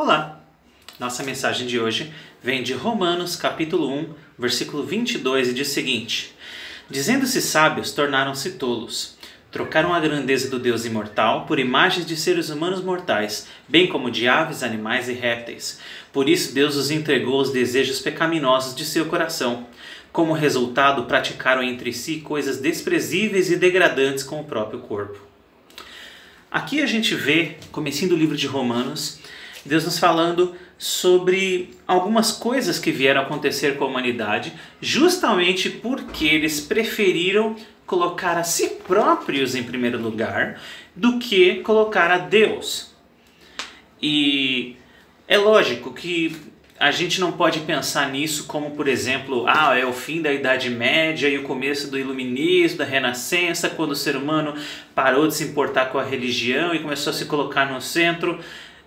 Olá! Nossa mensagem de hoje vem de Romanos capítulo 1, versículo 22 e diz o seguinte: Dizendo-se sábios, tornaram-se tolos. Trocaram a grandeza do Deus imortal por imagens de seres humanos mortais, bem como de aves, animais e répteis. Por isso Deus os entregou aos desejos pecaminosos de seu coração. Como resultado, praticaram entre si coisas desprezíveis e degradantes com o próprio corpo. Aqui a gente vê, comecinho do livro de Romanos, Deus nos falando sobre algumas coisas que vieram acontecer com a humanidade, justamente porque eles preferiram colocar a si próprios em primeiro lugar do que colocar a Deus. E é lógico que a gente não pode pensar nisso como, por exemplo, é o fim da Idade Média e o começo do Iluminismo, da Renascença, quando o ser humano parou de se importar com a religião e começou a se colocar no centro.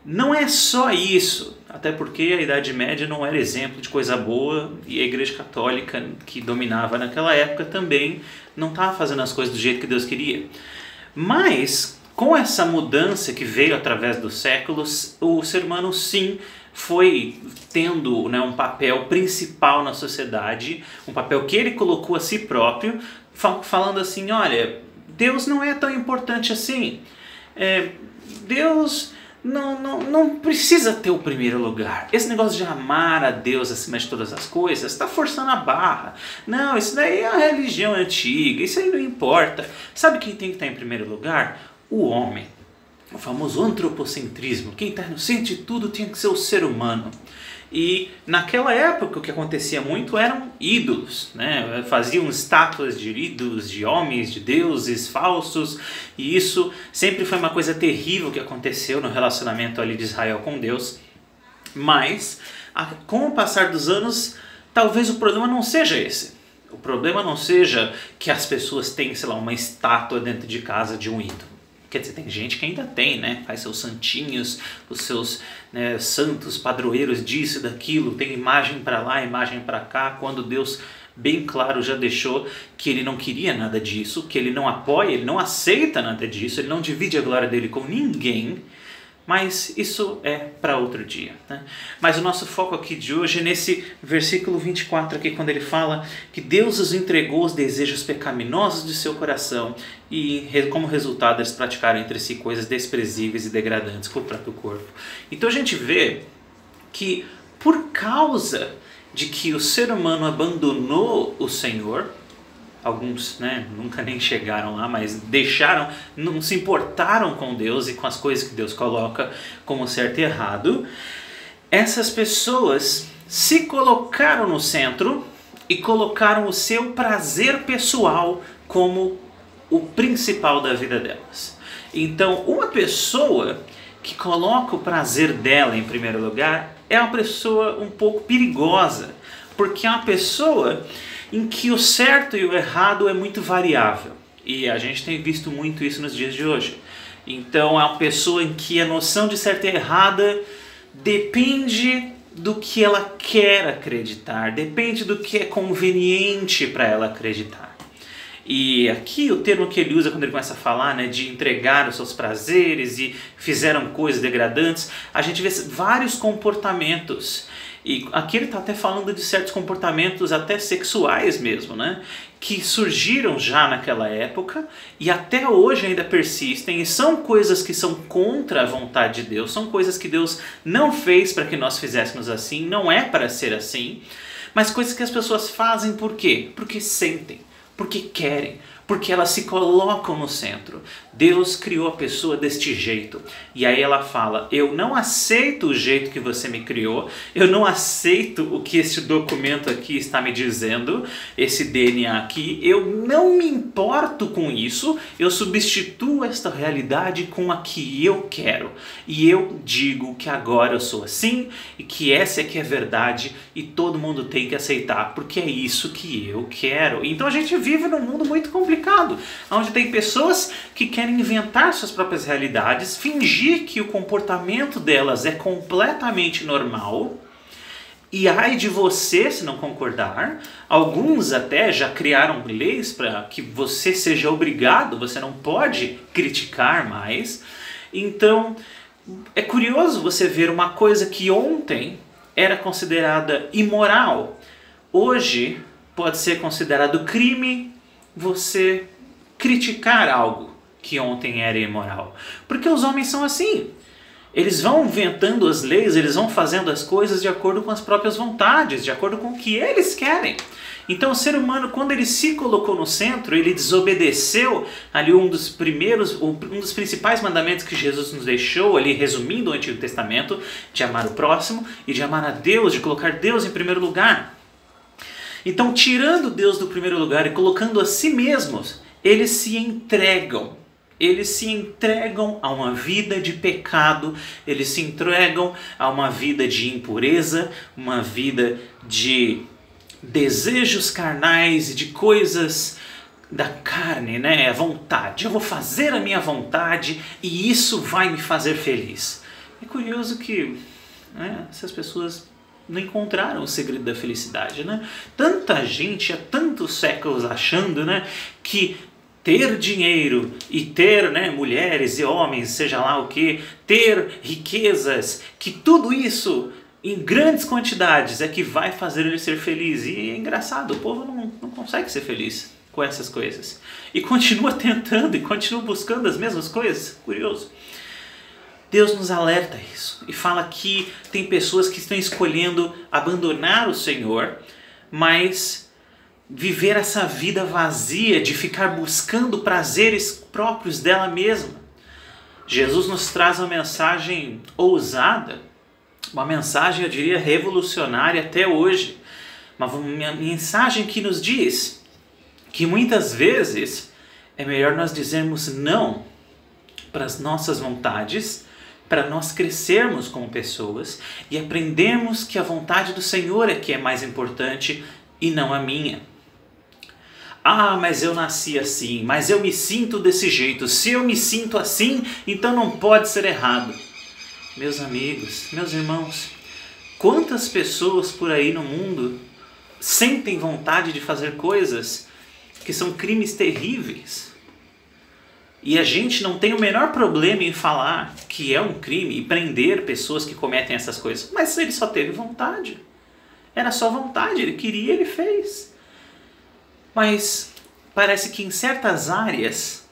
Não é só isso, até porque a Idade Média não era exemplo de coisa boa e a Igreja Católica, que dominava naquela época, também não estava fazendo as coisas do jeito que Deus queria. Mas, com essa mudança que veio através dos séculos, o ser humano sim foi tendo um papel principal na sociedade, um papel que ele colocou a si próprio, falando assim, olha, Deus não é tão importante assim, Deus não precisa ter o primeiro lugar. Esse negócio de amar a Deus acima de todas as coisas está forçando a barra. Não, isso daí é a religião antiga, isso aí não importa. Sabe quem tem que estar em primeiro lugar? O homem. O famoso antropocentrismo. Quem está no centro de tudo tinha que ser o ser humano. E naquela época o que acontecia muito eram ídolos, né? Faziam estátuas de ídolos, de homens, de deuses falsos, e isso sempre foi uma coisa terrível que aconteceu no relacionamento ali de Israel com Deus. Mas, com o passar dos anos, talvez o problema não seja esse. O problema não seja que as pessoas têm, uma estátua dentro de casa de um ídolo. Quer dizer, tem gente que ainda tem, né? Faz seus santinhos, os seus santos padroeiros disso e daquilo, tem imagem para lá, imagem para cá, quando Deus bem claro já deixou que ele não queria nada disso, que ele não apoia, ele não aceita nada disso, ele não divide a glória dele com ninguém. Mas isso é para outro dia, né? Mas o nosso foco aqui de hoje é nesse versículo 24 aqui, quando ele fala que Deus os entregou os desejos pecaminosos de seu coração e como resultado eles praticaram entre si coisas desprezíveis e degradantes com o próprio corpo. Então a gente vê que por causa de que o ser humano abandonou o Senhor, alguns nunca nem chegaram lá, mas não se importaram com Deus e com as coisas que Deus coloca como certo e errado, essas pessoas se colocaram no centro e colocaram o seu prazer pessoal como o principal da vida delas. Então, uma pessoa que coloca o prazer dela em primeiro lugar é uma pessoa um pouco perigosa, porque é uma pessoa em que o certo e o errado é muito variável. E a gente tem visto muito isso nos dias de hoje. Então é uma pessoa em que a noção de certo e errada depende do que ela quer acreditar, depende do que é conveniente para ela acreditar. E aqui o termo que ele usa quando ele começa a falar de entregar os seus prazeres e fizeram coisas degradantes, a gente vê vários comportamentos. E aqui ele está até falando de certos comportamentos até sexuais mesmo, que surgiram já naquela época e até hoje ainda persistem e são coisas que são contra a vontade de Deus, são coisas que Deus não fez para que nós fizéssemos assim, não é para ser assim, mas coisas que as pessoas fazem por quê? Porque sentem, porque querem, porque elas se colocam no centro. Deus criou a pessoa deste jeito. E aí ela fala, eu não aceito o jeito que você me criou, eu não aceito o que este documento aqui está me dizendo, esse DNA aqui, eu não me importo com isso, eu substituo esta realidade com a que eu quero. E eu digo que agora eu sou assim, e que essa é que é a verdade, e todo mundo tem que aceitar, porque é isso que eu quero. Então a gente vive num mundo muito complicado, onde tem pessoas que querem inventar suas próprias realidades, fingir que o comportamento delas é completamente normal, e ai de você se não concordar. Alguns até já criaram leis para que você seja obrigado, você não pode criticar mais. Então É curioso você ver uma coisa que ontem era considerada imoral, hoje pode ser considerado crime você criticar algo que ontem era imoral. Porque os homens são assim. Eles vão inventando as leis, eles vão fazendo as coisas de acordo com as próprias vontades, de acordo com o que eles querem. Então o ser humano, quando ele se colocou no centro, ele desobedeceu ali um dos principais mandamentos que Jesus nos deixou, ali resumindo o Antigo Testamento, de amar o próximo e de amar a Deus, de colocar Deus em primeiro lugar. Então, tirando Deus do primeiro lugar e colocando a si mesmos, eles se entregam a uma vida de pecado, eles se entregam a uma vida de impureza, uma vida de desejos carnais e de coisas da carne, né? A vontade. Eu vou fazer a minha vontade e isso vai me fazer feliz. É curioso que essas pessoas não encontraram o segredo da felicidade, né? Tanta gente há tantos séculos achando, né, que ter dinheiro e ter, né, mulheres e homens, seja lá o que, ter riquezas, que tudo isso em grandes quantidades é que vai fazer ele ser feliz. E é engraçado, o povo não consegue ser feliz com essas coisas. E continua tentando e continua buscando as mesmas coisas. Curioso. Deus nos alerta isso e fala que tem pessoas que estão escolhendo abandonar o Senhor, mas viver essa vida vazia de ficar buscando prazeres próprios dela mesma. Jesus nos traz uma mensagem ousada, uma mensagem, eu diria, revolucionária até hoje. Uma mensagem que nos diz que muitas vezes é melhor nós dizermos não para as nossas vontades, para nós crescermos como pessoas e aprendermos que a vontade do Senhor é que é mais importante e não a minha. Ah, mas eu nasci assim, mas eu me sinto desse jeito. Se eu me sinto assim, então não pode ser errado. Meus amigos, meus irmãos, quantas pessoas por aí no mundo sentem vontade de fazer coisas que são crimes terríveis? E a gente não tem o menor problema em falar que é um crime e prender pessoas que cometem essas coisas. Mas ele só teve vontade. Era só vontade, ele queria, ele fez. Mas parece que em certas áreas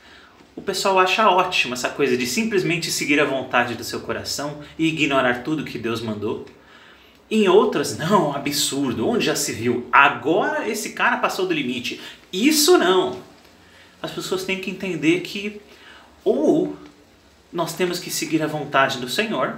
o pessoal acha ótima essa coisa de simplesmente seguir a vontade do seu coração e ignorar tudo que Deus mandou. Em outras, não, absurdo, onde já se viu? Agora esse cara passou do limite. Isso não. As pessoas têm que entender que ou nós temos que seguir a vontade do Senhor,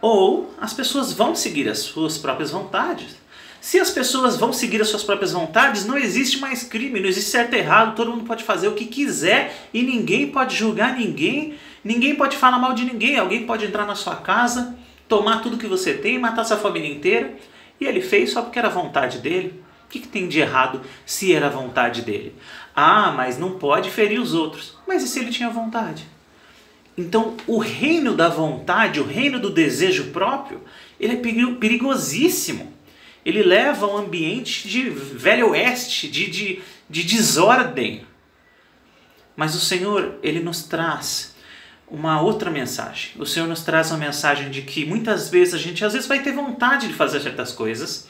ou as pessoas vão seguir as suas próprias vontades. Se as pessoas vão seguir as suas próprias vontades, não existe mais crime, não existe certo e errado, todo mundo pode fazer o que quiser e ninguém pode julgar ninguém, ninguém pode falar mal de ninguém, alguém pode entrar na sua casa, tomar tudo que você tem, matar sua família inteira, e ele fez só porque era a vontade dele. O que tem de errado se era a vontade dele? Ah, mas não pode ferir os outros. Mas e se ele tinha vontade? Então, o reino da vontade, o reino do desejo próprio, ele é perigosíssimo. Ele leva a um ambiente de velho oeste, de desordem. Mas o Senhor, ele nos traz uma outra mensagem. O Senhor nos traz uma mensagem de que muitas vezes a gente vai ter vontade de fazer certas coisas,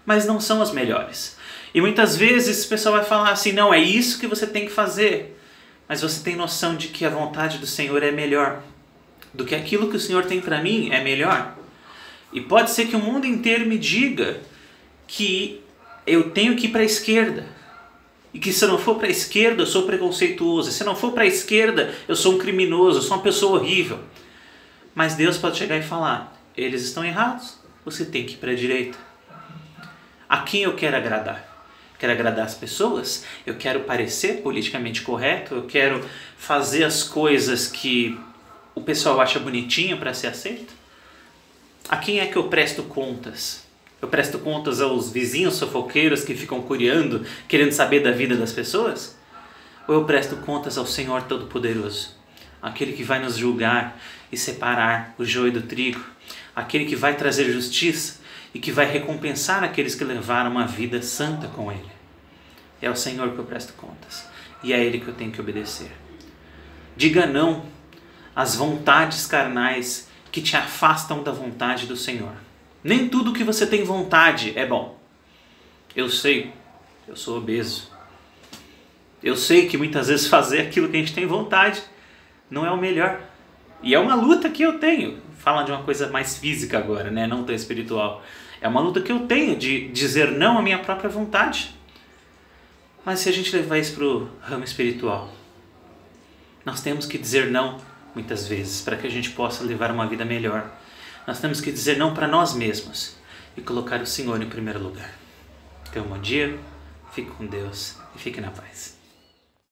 mas não são as melhores. E muitas vezes o pessoal vai falar assim, não, é isso que você tem que fazer. Mas você tem noção de que a vontade do Senhor é melhor. Do que aquilo que o Senhor tem para mim é melhor. E pode ser que o mundo inteiro me diga que eu tenho que ir para a esquerda. E que se eu não for para a esquerda, eu sou preconceituoso. Se eu não for para a esquerda, eu sou um criminoso, eu sou uma pessoa horrível. Mas Deus pode chegar e falar, eles estão errados, você tem que ir para a direita. A quem eu quero agradar? Quero agradar as pessoas? Eu quero parecer politicamente correto? Eu quero fazer as coisas que o pessoal acha bonitinho para ser aceito? A quem é que eu presto contas? Eu presto contas aos vizinhos fofoqueiros que ficam curiando, querendo saber da vida das pessoas? Ou eu presto contas ao Senhor Todo-Poderoso? Aquele que vai nos julgar e separar o joio do trigo? Aquele que vai trazer justiça e que vai recompensar aqueles que levaram uma vida santa com Ele. É ao Senhor que eu presto contas. E é a Ele que eu tenho que obedecer. Diga não as vontades carnais que te afastam da vontade do Senhor. Nem tudo que você tem vontade é bom. Eu sei, eu sou obeso. Eu sei que muitas vezes fazer aquilo que a gente tem vontade não é o melhor. E é uma luta que eu tenho. Fala de uma coisa mais física agora, né? Não tão espiritual. É uma luta que eu tenho de dizer não à minha própria vontade. Mas se a gente levar isso para o ramo espiritual, nós temos que dizer não muitas vezes para que a gente possa levar uma vida melhor. Nós temos que dizer não para nós mesmos e colocar o Senhor em primeiro lugar. Tenha um bom dia, fique com Deus e fique na paz.